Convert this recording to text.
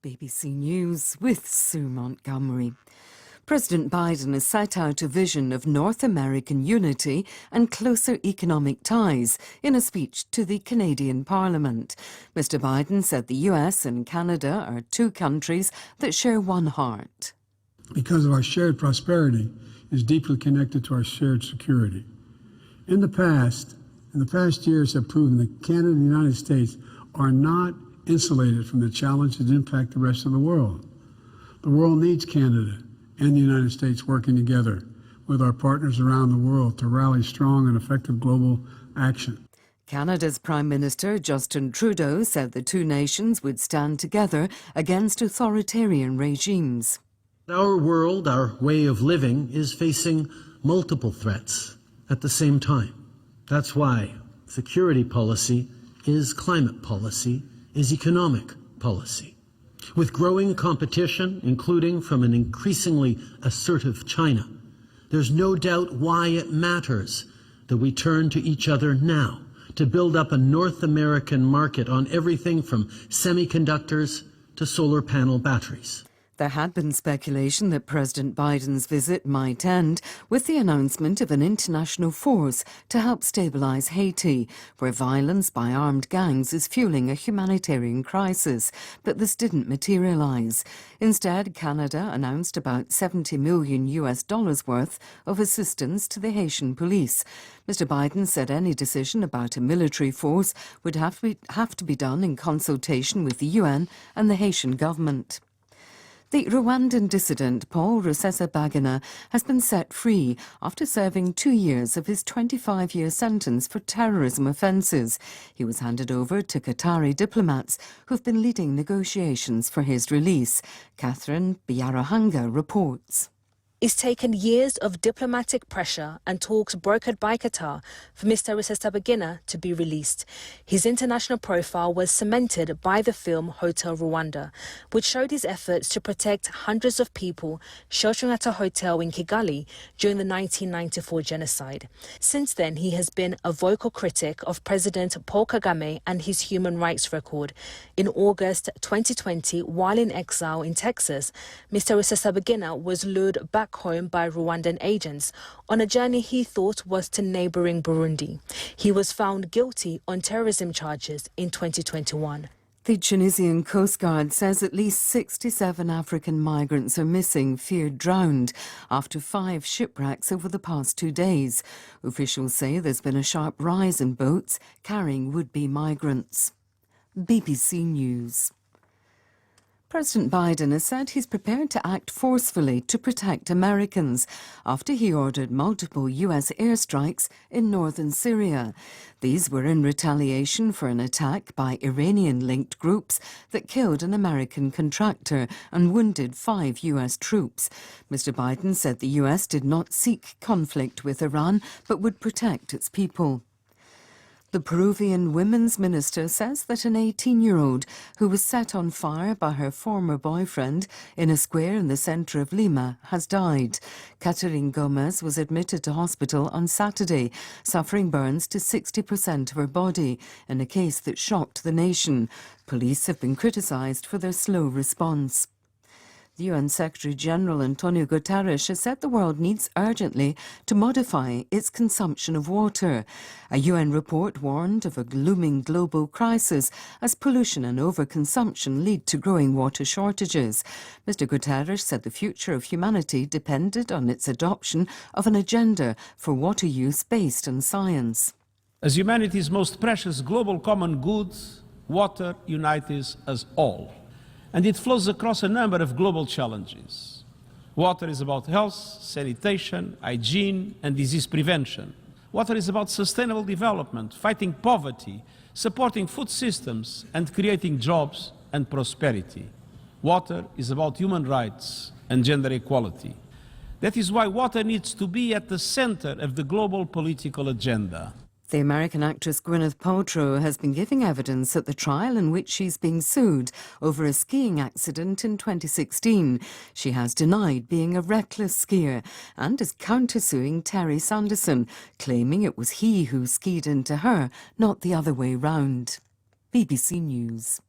BBC News with Sue Montgomery. President Biden has set out a vision of North American unity and closer economic ties in a speech to the Canadian Parliament. Mr. Biden said the US and Canada are two countries that share one heart. Because of our shared prosperity is deeply connected to our shared security. In the past years have proven that Canada and the United States are not insulated from the challenges that impact the rest of the world. The world needs Canada and the United States working together with our partners around the world to rally strong and effective global action. Canada's Prime Minister Justin Trudeau said the two nations would stand together against authoritarian regimes. Our world, our way of living, is facing multiple threats at the same time. That's why security policy is climate policy, is economic policy. With growing competition, including from an increasingly assertive China, there's no doubt why it matters that we turn to each other now to build up a North American market on everything from semiconductors to solar panel batteries. There had been speculation that President Biden's visit might end with the announcement of an international force to help stabilise Haiti, where violence by armed gangs is fueling a humanitarian crisis. But this didn't materialise. Instead, Canada announced about $70 million worth of assistance to the Haitian police. Mr. Biden said any decision about a military force would have to be done in consultation with the UN and the Haitian government. The Rwandan dissident Paul Rusesabagina has been set free after serving 2 years of his 25-year sentence for terrorism offences. He was handed over to Qatari diplomats who have been leading negotiations for his release. Catherine Biarahanga reports. It's taken years of diplomatic pressure and talks brokered by Qatar for Mr. Rusesabagina to be released. His international profile was cemented by the film Hotel Rwanda, which showed his efforts to protect hundreds of people sheltering at a hotel in Kigali during the 1994 genocide. Since then, he has been a vocal critic of President Paul Kagame and his human rights record. In August 2020, while in exile in Texas, Mr. Rusesabagina was lured back home by Rwandan agents on a journey he thought was to neighbouring Burundi. He was found guilty on terrorism charges in 2021. The Tunisian Coast Guard says at least 67 African migrants are missing, feared drowned, after 5 shipwrecks over the past 2 days. Officials say there's been a sharp rise in boats carrying would-be migrants. BBC News. President Biden has said he's prepared to act forcefully to protect Americans after he ordered multiple US airstrikes in northern Syria. These were in retaliation for an attack by Iranian-linked groups that killed an American contractor and wounded 5 US troops. Mr. Biden said the US did not seek conflict with Iran but would protect its people. The Peruvian women's minister says that an 18-year-old who was set on fire by her former boyfriend in a square in the centre of Lima has died. Catherine Gomez was admitted to hospital on Saturday, suffering burns to 60% of her body in a case that shocked the nation. Police have been criticised for their slow response. The UN Secretary-General Antonio Guterres has said the world needs urgently to modify its consumption of water. A UN report warned of a looming global crisis as pollution and overconsumption lead to growing water shortages. Mr. Guterres said the future of humanity depended on its adoption of an agenda for water use based on science. As humanity's most precious global common good, water unites us all. And it flows across a number of global challenges. Water is about health, sanitation, hygiene, and disease prevention. Water is about sustainable development, fighting poverty, supporting food systems, and creating jobs and prosperity. Water is about human rights and gender equality. That is why water needs to be at the center of the global political agenda. The American actress Gwyneth Paltrow has been giving evidence at the trial in which she's being sued over a skiing accident in 2016. She has denied being a reckless skier and is countersuing Terry Sanderson, claiming it was he who skied into her, not the other way round. BBC News.